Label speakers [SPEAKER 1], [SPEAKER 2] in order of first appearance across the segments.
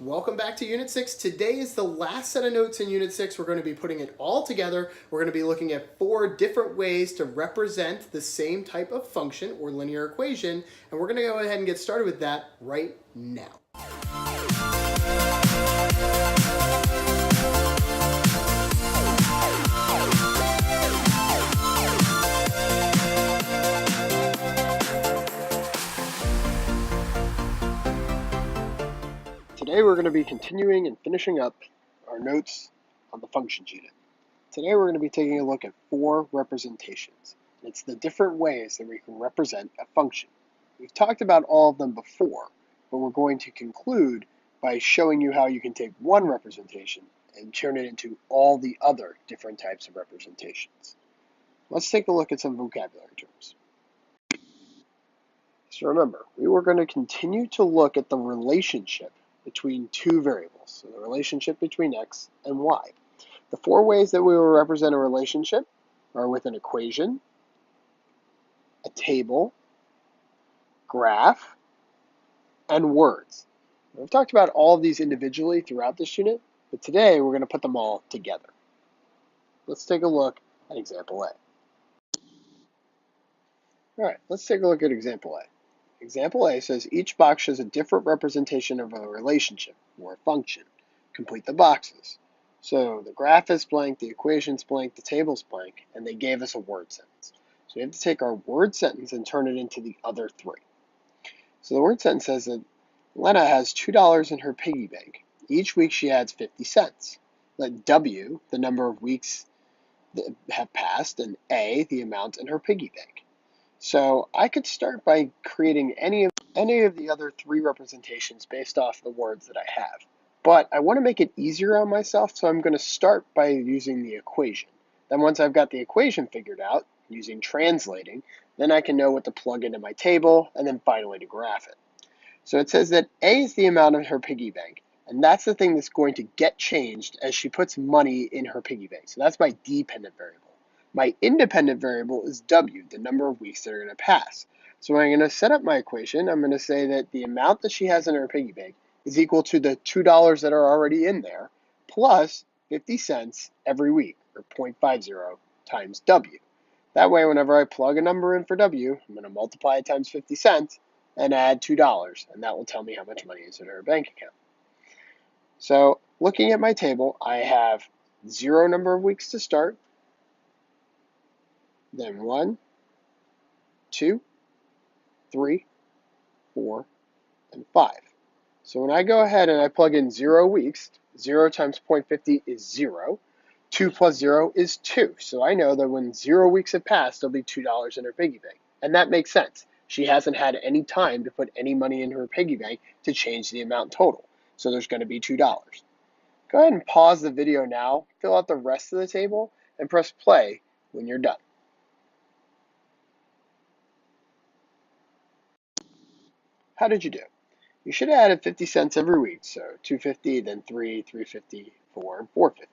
[SPEAKER 1] Welcome back to Unit 6. Today is the last set of notes in Unit 6. We're going to be putting it all together. We're going to be looking at 4 different ways to represent the same type of function or linear equation, and we're going to go ahead and get started with that right now. Today we're going to be continuing and finishing up our notes on the functions unit. Today we're going to be taking a look at 4 representations. It's the different ways that we can represent a function. We've talked about all of them before, but we're going to conclude by showing you how you can take one representation and turn it into all the other different types of representations. Let's take a look at some vocabulary terms. So remember, we were going to continue to look at the relationship between 2 variables, so the relationship between x and y. The 4 ways that we will represent a relationship are with an equation, a table, graph, and words. We've talked about all of these individually throughout this unit, but today we're going to put them all together. Let's take a look at example A. All right, let's take a look at example A. Example A says each box shows a different representation of a relationship or a function. Complete the boxes. So the graph is blank, the equation's blank, the table's blank, and they gave us a word sentence. So we have to take our word sentence and turn it into the other 3. So the word sentence says that Lena has $2 in her piggy bank. Each week she adds 50 cents. Let W, the number of weeks that have passed, and A, the amount in her piggy bank. So I could start by creating any of the other 3 representations based off the words that I have. But I want to make it easier on myself, so I'm going to start by using the equation. Then once I've got the equation figured out, using translating, then I can know what to plug into my table, and then finally to graph it. So it says that A is the amount of her piggy bank, and that's the thing that's going to get changed as she puts money in her piggy bank. So that's my dependent variable. My independent variable is W, the number of weeks that are going to pass. So when I'm going to set up my equation, I'm going to say that the amount that she has in her piggy bank is equal to the $2 that are already in there, plus 50 cents every week, or 0.50 times W. That way, whenever I plug a number in for W, I'm going to multiply it times 50 cents and add $2, and that will tell me how much money is in her bank account. So looking at my table, I have 0 number of weeks to start, then 1, 2, 3, 4, and 5. So when I go ahead and I plug in 0 weeks, 0 times 0.50 is 0. 2 plus 0 is 2. So I know that when 0 weeks have passed, there'll be $2 in her piggy bank. And that makes sense. She hasn't had any time to put any money in her piggy bank to change the amount total. So there's going to be $2. Go ahead and pause the video now, fill out the rest of the table, and press play when you're done. How did you do? You should have added 50 cents every week, so 250, then 3, 350, 4, and 450.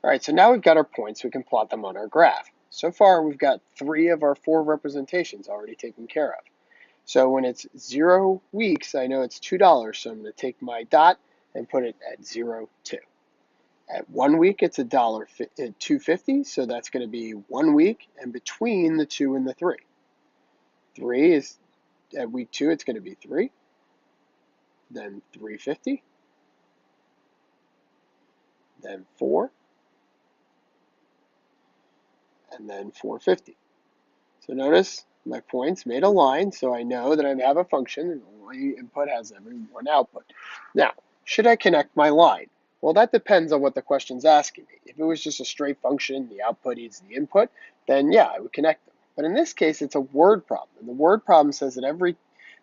[SPEAKER 1] All right, so now we've got our points, we can plot them on our graph. So far, we've got 3 of our 4 representations already taken care of. So when it's 0 weeks, I know it's $2, so I'm going to take my dot and put it at 0, 2. At 1 week, it's $2.50, so that's going to be 1 week, and between the 2 and the 3. 3 is, at week 2, it's going to be 3. Then 350, then 4, and then 450. So notice my points made a line, so I know that I have a function and only input has every one output. Now, should I connect my line? Well, that depends on what the question's asking me. If it was just a straight function, the output equals the input, then yeah, I would connect them. But in this case, it's a word problem, and the word problem says that every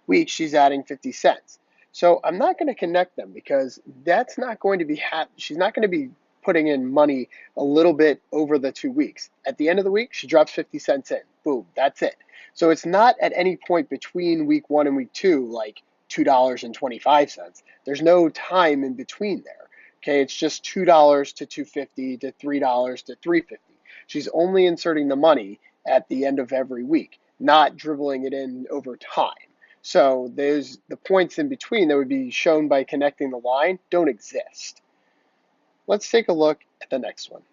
[SPEAKER 1] week she's adding 50 cents. So I'm not going to connect them because that's not going to be she's not going to be putting in money a little bit over the 2 weeks. At the end of the week, she drops 50 cents in. Boom, that's it. So it's not at any point between week 1 and week 2 like $2.25. There's no time in between there. Okay, it's just $2 to $2.50 to $3 to $3.50. She's only inserting the money at the end of every week, not dribbling it in over time. So the points in between that would be shown by connecting the line don't exist. Let's take a look at the next one.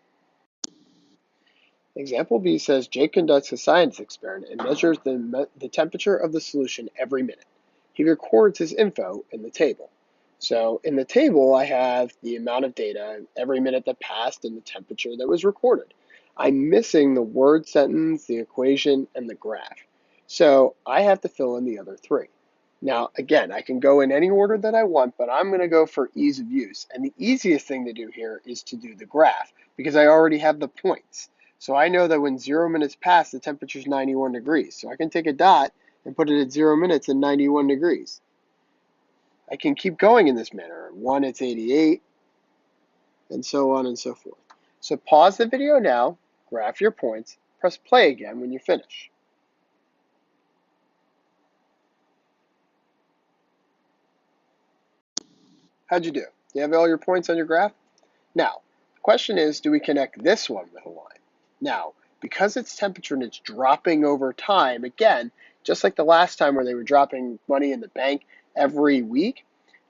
[SPEAKER 1] Example B says Jake conducts a science experiment and measures the temperature of the solution every minute. He records his info in the table. So in the table, I have the amount of data every minute that passed and the temperature that was recorded. I'm missing the word sentence, the equation, and the graph. So I have to fill in the other three. Now, again, I can go in any order that I want, but I'm going to go for ease of use. And the easiest thing to do here is to do the graph because I already have the points. So I know that when 0 minutes pass, the temperature is 91 degrees. So I can take a dot and put it at 0 minutes and 91 degrees. I can keep going in this manner. 1, it's 88, and so on and so forth. So pause the video now, graph your points, press play again when you finish. How'd you do? Do you have all your points on your graph? Now, the question is, do we connect this one with a line? Now, because it's temperature and it's dropping over time, again, just like the last time where they were dropping money in the bank every week,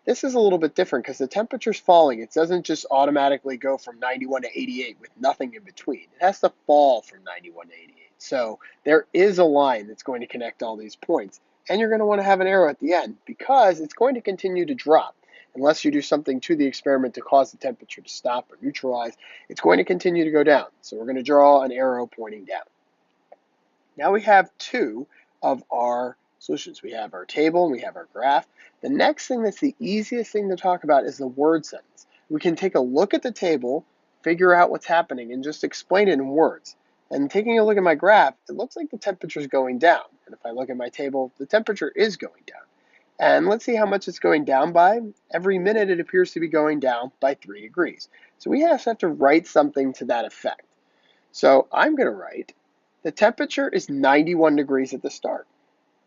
[SPEAKER 1] this is a little bit different because the temperature's falling. It doesn't just automatically go from 91 to 88 with nothing in between. It has to fall from 91 to 88. So there is a line that's going to connect all these points. And you're going to want to have an arrow at the end because it's going to continue to drop. Unless you do something to the experiment to cause the temperature to stop or neutralize, it's going to continue to go down. So we're going to draw an arrow pointing down. Now we have two of our solutions. We have our table and we have our graph. The next thing that's the easiest thing to talk about is the word sentence. We can take a look at the table, figure out what's happening, and just explain it in words. And taking a look at my graph, it looks like the temperature is going down. And if I look at my table, the temperature is going down. And let's see how much it's going down by. Every minute it appears to be going down by 3 degrees. So we have to write something to that effect. So I'm going to write, the temperature is 91 degrees at the start.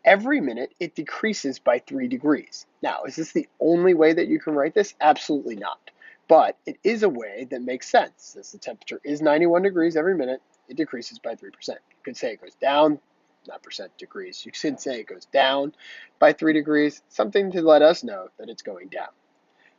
[SPEAKER 1] Every minute it decreases by 3 degrees. Now, is this the only way that you can write this? Absolutely not. But it is a way that makes sense. Since the temperature is 91 degrees every minute, it decreases by 3%. You could say it goes down, not percent degrees. You could say it goes down by 3 degrees, something to let us know that it's going down.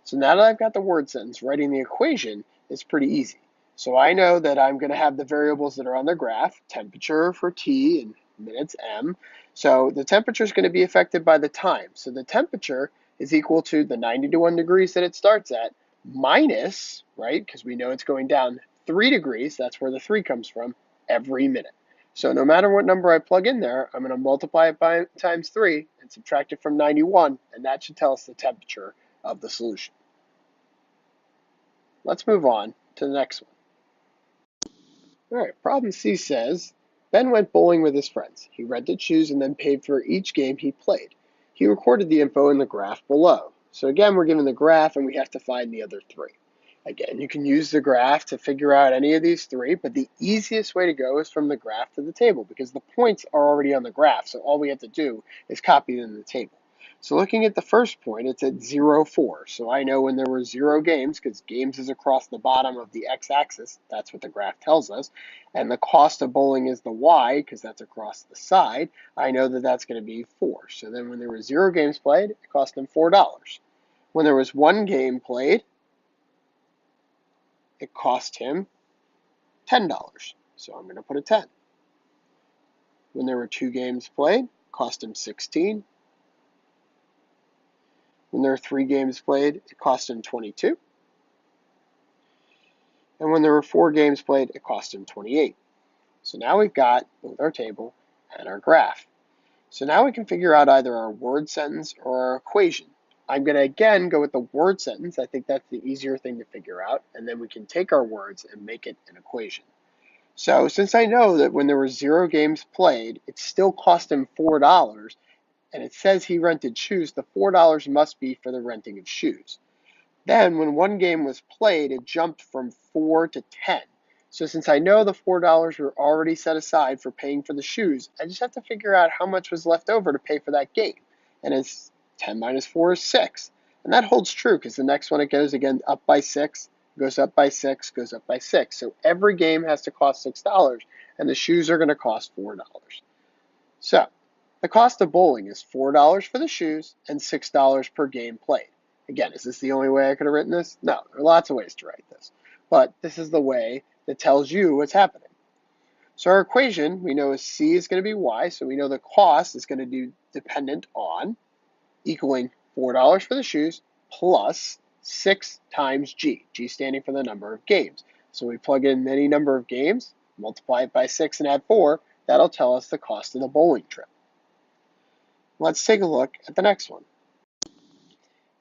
[SPEAKER 1] So now that I've got the word sentence, writing the equation is pretty easy. So I know that I'm going to have the variables that are on the graph, temperature for T and minutes M. So the temperature is going to be affected by the time. So the temperature is equal to the 91 degrees that it starts at minus, right, because we know it's going down 3 degrees, that's where the 3 comes from, every minute. So no matter what number I plug in there, I'm going to multiply it by times 3 and subtract it from 91, and that should tell us the temperature of the solution. Let's move on to the next one. All right, problem C says, Ben went bowling with his friends. He rented shoes and then paid for each game he played. He recorded the info in the graph below. So again, we're given the graph and we have to find the other three. Again, you can use the graph to figure out any of these three, but the easiest way to go is from the graph to the table because the points are already on the graph, so all we have to do is copy them in the table. So looking at the first point, it's at 0, 4. So I know when there were 0 games, because games is across the bottom of the x-axis, that's what the graph tells us, and the cost of bowling is the y, because that's across the side, I know that that's going to be 4. So then when there were 0 games played, it cost them $4. When there was 1 game played, it cost him $10. So I'm going to put a 10. When there were 2 games played, it cost him 16. When there were 3 games played, it cost him 22. And when there were 4 games played, it cost him 28. So now we've got both our table and our graph. So now we can figure out either our word sentence or our equation. I'm going to again go with the word sentence. I think that's the easier thing to figure out. And then we can take our words and make it an equation. So since I know that when there were 0 games played, it still cost him $4, and it says he rented shoes, the $4 must be for the renting of shoes. Then when 1 game was played, it jumped from 4 to 10. So since I know the $4 were already set aside for paying for the shoes, I just have to figure out how much was left over to pay for that game. And it's 10 minus 4 is 6. And that holds true because the next one it goes again up by 6, goes up by 6, goes up by 6. So every game has to cost $6, and the shoes are going to cost $4. So The cost of bowling is $4 for the shoes and $6 per game played. Again, is this the only way I could have written this? No, there are lots of ways to write this. But this is the way that tells you what's happening. So our equation, we know is C is going to be Y, so we know the cost is going to be dependent on equaling $4 for the shoes plus 6 times G, G standing for the number of games. So we plug in any number of games, multiply it by 6 and add 4, that'll tell us the cost of the bowling trip. Let's take a look at the next one.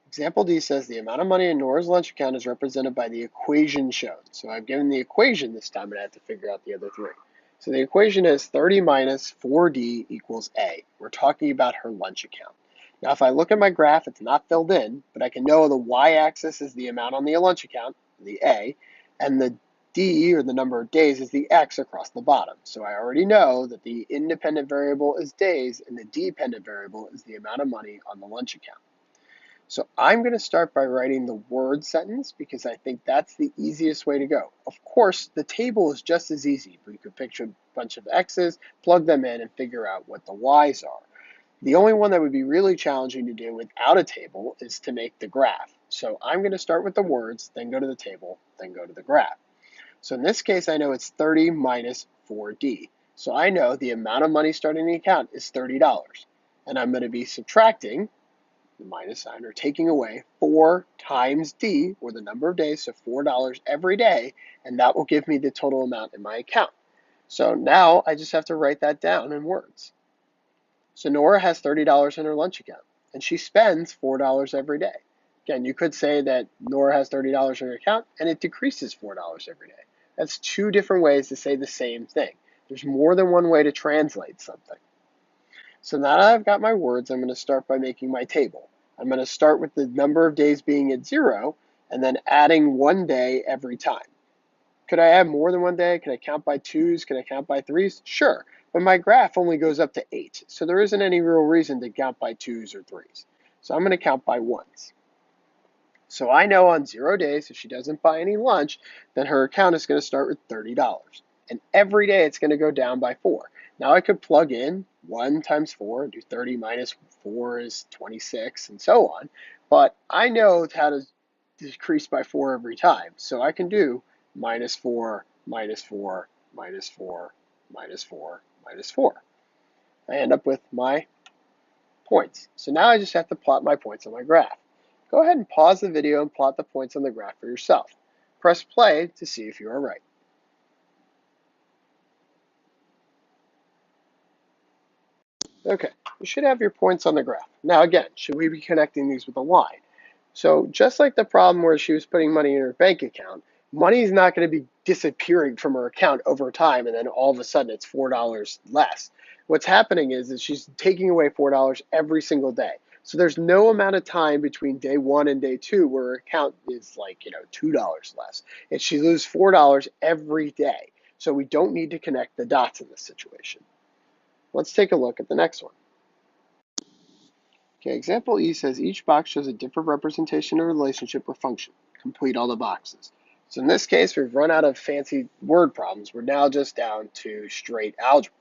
[SPEAKER 1] Example D says the amount of money in Nora's lunch account is represented by the equation shown. So I've given the equation this time, and I have to figure out the other three. So the equation is 30 minus 4D equals A. We're talking about her lunch account. Now, if I look at my graph, it's not filled in, but I can know the y-axis is the amount on the lunch account, the A, and the D, or the number of days, is the X across the bottom. So I already know that the independent variable is days, and the dependent variable is the amount of money on the lunch account. So I'm going to start by writing the word sentence because I think that's the easiest way to go. Of course, the table is just as easy. We could picture a bunch of X's, plug them in, and figure out what the Y's are. The only one that would be really challenging to do without a table is to make the graph. So I'm going to start with the words, then go to the table, then go to the graph. So in this case, I know it's 30 minus 4D. So I know the amount of money starting the account is $30. And I'm going to be subtracting the minus sign, or taking away 4 times D, or the number of days, so $4 every day, and that will give me the total amount in my account. So now I just have to write that down in words. So Nora has $30 in her lunch account, and she spends $4 every day. Again, you could say that Nora has $30 in her account, and it decreases $4 every day. That's two different ways to say the same thing. There's more than one way to translate something. So now that I've got my words, I'm going to start by making my table. I'm going to start with the number of days being at 0, and then adding 1 day every time. Could I add more than 1 day? Can I count by 2s? Can I count by 3s? Sure, but my graph only goes up to 8, so there isn't any real reason to count by 2s or 3s. So I'm going to count by 1s. So I know on 0 days, if she doesn't buy any lunch, then her account is going to start with $30. And every day it's going to go down by 4. Now I could plug in 1 times 4 and do 30 minus 4 is 26 and so on. But I know how to decrease by 4 every time. So I can do minus 4, minus 4, minus 4, minus 4, minus 4. I end up with my points. So now I just have to plot my points on my graph. Go ahead and pause the video and plot the points on the graph for yourself. Press play to see if you are right. Okay, you should have your points on the graph. Now again, should we be connecting these with a line? So just like the problem where she was putting money in her bank account, money is not going to be disappearing from her account over time and then all of a sudden it's $4 less. What's happening is that she's taking away $4 every single day. So there's no amount of time between day 1 and day 2 where her account is like, $2 less. And she loses $4 every day. So we don't need to connect the dots in this situation. Let's take a look at the next one. Okay, example E says each box shows a different representation of relationship or function. Complete all the boxes. So in this case, we've run out of fancy word problems. We're now just down to straight algebra.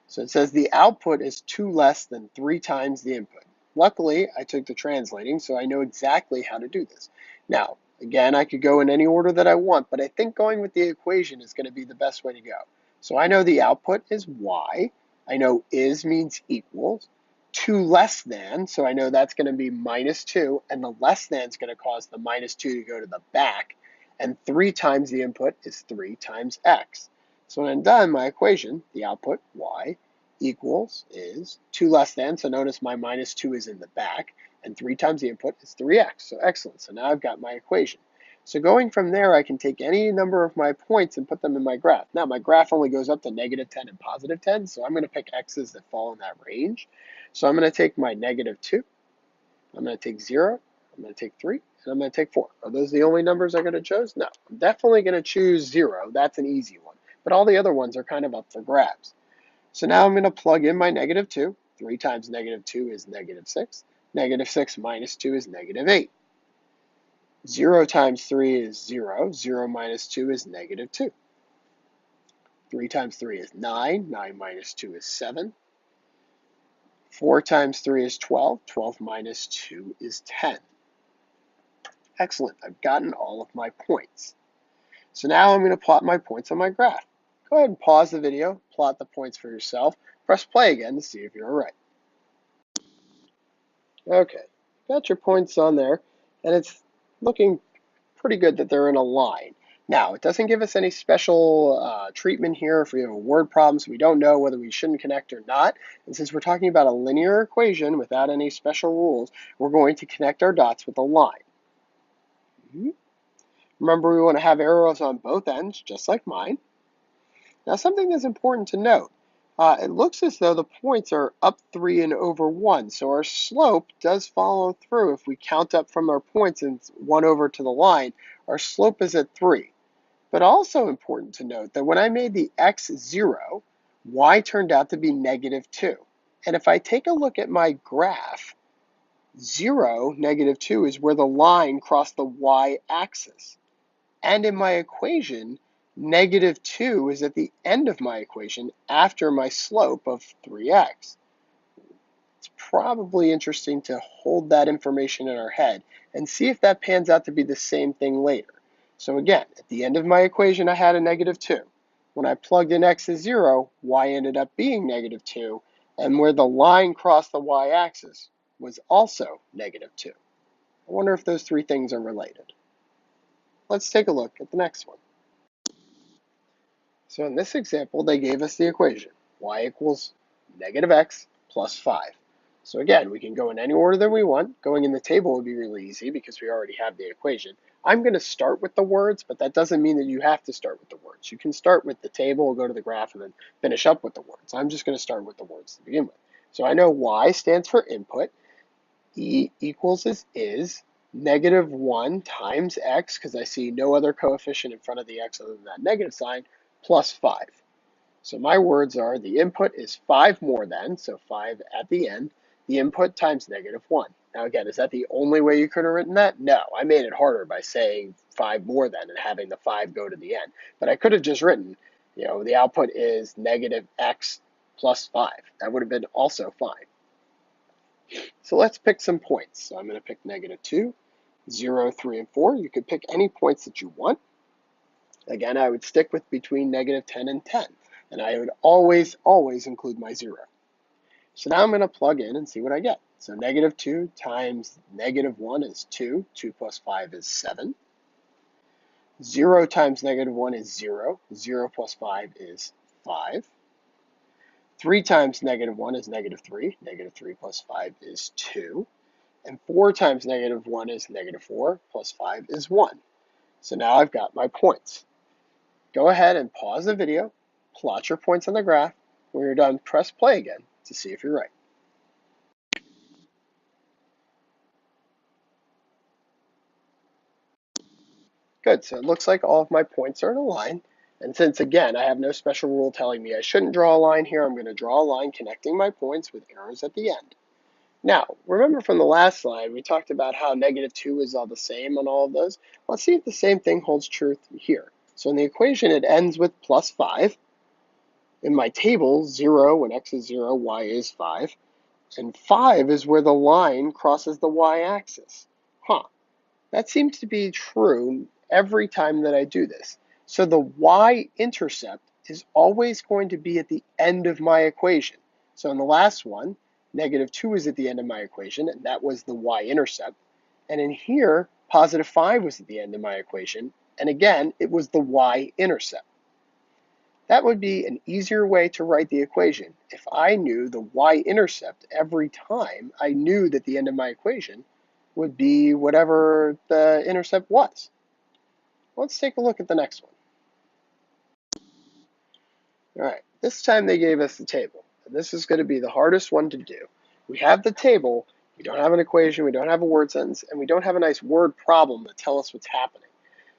[SPEAKER 1] So it says the output is 2 less than 3 times the input. Luckily, I took the translating, so I know exactly how to do this. Now, again, I could go in any order that I want, but I think going with the equation is going to be the best way to go. So I know the output is y. I know is means equals. 2 less than, so I know that's going to be minus 2, and the less than is going to cause the minus 2 to go to the back, and 3 times the input is 3 times x. So when I'm done, my equation, the output, y, equals is 2 less than, so notice my minus 2 is in the back, and 3 times the input is 3x, so excellent. So now I've got my equation. So going from there, I can take any number of my points and put them in my graph. Now, my graph only goes up to negative 10 and positive 10, so I'm going to pick x's that fall in that range. So I'm going to take my negative 2, I'm going to take 0, I'm going to take 3, and I'm going to take 4. Are those the only numbers I'm going to choose? No. I'm definitely going to choose 0. That's an easy one. But all the other ones are kind of up for grabs. So now I'm going to plug in my negative 2. 3 times negative 2 is negative 6. Negative 6 minus 2 is negative 8. 0 times 3 is 0. 0 minus 2 is negative 2. 3 times 3 is 9. 9 minus 2 is 7. 4 times 3 is 12. 12 minus 2 is 10. Excellent. I've gotten all of my points. So now I'm going to plot my points on my graph. Go ahead and pause the video, plot the points for yourself. Press play again to see if you're right. Okay, got your points on there, and it's looking pretty good that they're in a line. Now, it doesn't give us any special treatment here if we have a word problem, so we don't know whether we shouldn't connect or not. And since we're talking about a linear equation without any special rules, we're going to connect our dots with a line. Remember, we want to have arrows on both ends, just like mine. Now, something that's important to note. It looks as though the points are up 3 and over 1, so our slope does follow through. If we count up from our points and 1 over to the line, our slope is at 3. But also important to note that when I made the x 0, y turned out to be negative 2. And if I take a look at my graph, 0, negative 2, is where the line crossed the y-axis. And in my equation, negative 2 is at the end of my equation after my slope of 3x. It's probably interesting to hold that information in our head and see if that pans out to be the same thing later. So again, at the end of my equation, I had a negative 2. When I plugged in x as 0, y ended up being negative 2, and where the line crossed the y-axis was also negative 2. I wonder if those three things are related. Let's take a look at the next one. So in this example, they gave us the equation, y equals negative x plus 5. So again, we can go in any order that we want. Going in the table would be really easy because we already have the equation. I'm going to start with the words, but that doesn't mean that you have to start with the words. You can start with the table, go to the graph, and then finish up with the words. I'm just going to start with the words to begin with. So I know y stands for input, e equals is negative 1 times x, because I see no other coefficient in front of the x other than that negative sign, plus 5. So my words are the input is 5 more than, so 5 at the end, the input times negative 1. Now again, is that the only way you could have written that? No, I made it harder by saying 5 more than and having the 5 go to the end. But I could have just written, the output is negative x plus 5. That would have been also fine. So let's pick some points. So I'm going to pick negative 2, 0, 3, and 4. You could pick any points that you want. Again, I would stick with between negative 10 and 10. And I would always include my 0. So now I'm going to plug in and see what I get. So negative 2 times negative 1 is 2. 2 plus 5 is 7. 0 times negative 1 is 0. 0 plus 5 is 5. 3 times negative 1 is negative 3. Negative 3 plus 5 is 2. And 4 times negative 1 is negative 4, plus 5 is 1. So now I've got my points. Go ahead and pause the video, plot your points on the graph. When you're done, press play again to see if you're right. Good, so it looks like all of my points are in a line. And since, again, I have no special rule telling me I shouldn't draw a line here, I'm going to draw a line connecting my points with arrows at the end. Now, remember from the last slide, we talked about how negative 2 is all the same on all of those. Let's see if the same thing holds true here. So in the equation, it ends with plus 5. In my table, 0, when x is 0, y is 5. And 5 is where the line crosses the y-axis. That seems to be true every time that I do this. So the y-intercept is always going to be at the end of my equation. So in the last one, negative 2 is at the end of my equation, and that was the y-intercept. And in here, positive 5 was at the end of my equation, and again, it was the y-intercept. That would be an easier way to write the equation. If I knew the y-intercept every time, I knew that the end of my equation would be whatever the intercept was. Let's take a look at the next one. All right, this time they gave us the table. And this is going to be the hardest one to do. We have the table, we don't have an equation, we don't have a word sentence, and we don't have a nice word problem to tell us what's happening.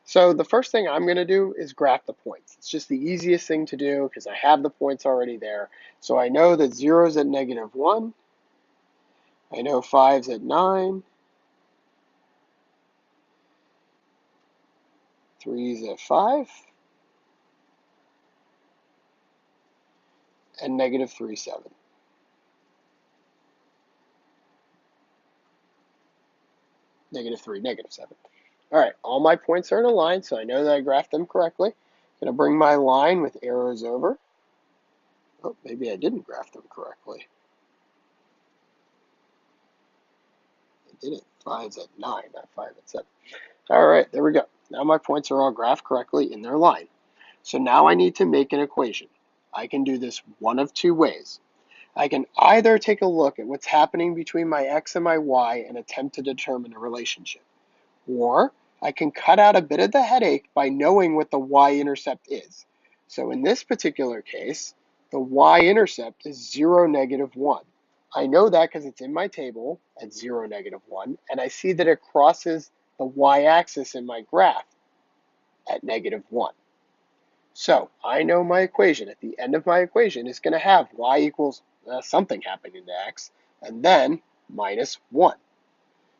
[SPEAKER 1] So the first thing I'm going to do is graph the points. It's just the easiest thing to do because I have the points already there. So I know that 0 is at negative 1. I know 5 is at 9. 3 is at 5. And negative 3, 7. -3, -7. All right, all my points are in a line, so I know that I graphed them correctly. I'm going to bring my line with arrows over. Oh, maybe I didn't graph them correctly. I didn't. 5's at 9, not 5 at 7. All right, there we go. Now my points are all graphed correctly in their line. So now I need to make an equation. I can do this one of two ways. I can either take a look at what's happening between my x and my y and attempt to determine a relationship. Or I can cut out a bit of the headache by knowing what the y-intercept is. So in this particular case, the y-intercept is 0, -1. I know that because it's in my table at 0, -1, and I see that it crosses the y-axis in my graph at -1. So I know my equation at the end of my equation is going to have y equals something happening to x, and then -1.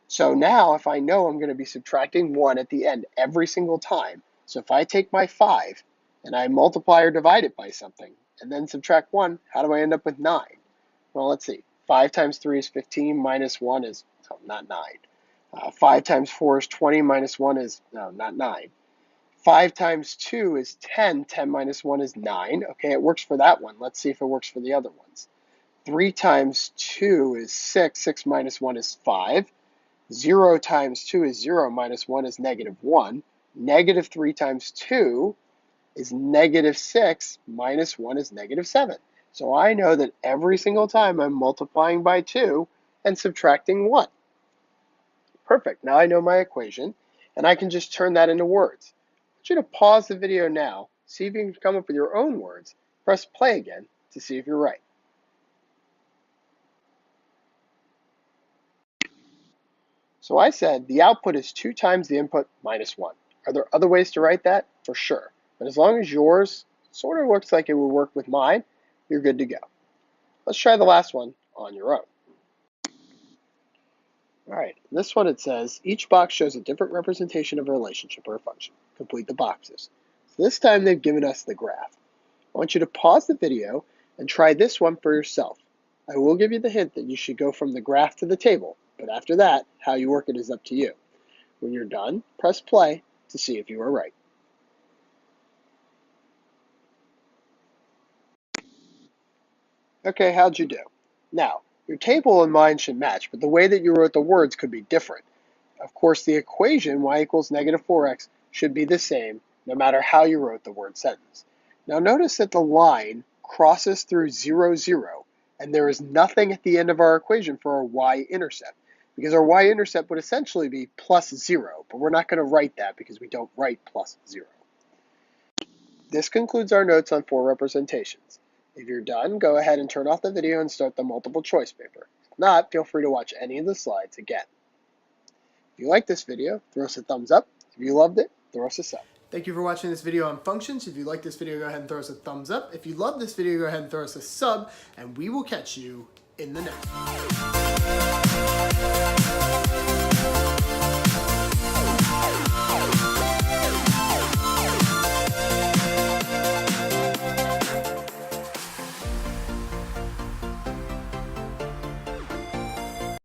[SPEAKER 1] So now if I know I'm going to be subtracting 1 at the end every single time, so if I take my 5 and I multiply or divide it by something, and then subtract 1, how do I end up with 9? Well, let's see. 5 times 3 is 15, minus 1 is, not 9. 5 times 4 is 20, minus 1 is, not 9. 5 times 2 is 10, 10 minus 1 is 9. Okay, it works for that one. Let's see if it works for the other ones. 3 times 2 is 6, 6 minus 1 is 5. 0 times 2 is 0, minus 1 is -1. -3 times 2 is -6, minus 1 is -7. So I know that every single time I'm multiplying by 2 and subtracting 1. Perfect. Now I know my equation, and I can just turn that into words. I want you to pause the video now, see if you can come up with your own words, press play again to see if you're right. So I said the output is 2 times the input minus 1. Are there other ways to write that? For sure. But as long as yours sort of looks like it would work with mine, you're good to go. Let's try the last one on your own. All right, this one it says, each box shows a different representation of a relationship or a function. Complete the boxes. So this time they've given us the graph. I want you to pause the video and try this one for yourself. I will give you the hint that you should go from the graph to the table, but after that, how you work it is up to you. When you're done, press play to see if you are right. Okay, how'd you do? Now, your table and mine should match, but the way that you wrote the words could be different. Of course, the equation y equals -4x should be the same no matter how you wrote the word sentence. Now notice that the line crosses through 0, 0, and there is nothing at the end of our equation for our y-intercept, because our y-intercept would essentially be +0, but we're not going to write that because we don't write +0. This concludes our notes on 4 representations. If you're done, go ahead and turn off the video and start the multiple choice paper. If not, feel free to watch any of the slides again. If you like this video, throw us a thumbs up. If you loved it, throw us a sub. Thank you for watching this video on functions. If you like this video, go ahead and throw us a thumbs up. If you love this video, go ahead and throw us a sub, and we will catch you in the next one.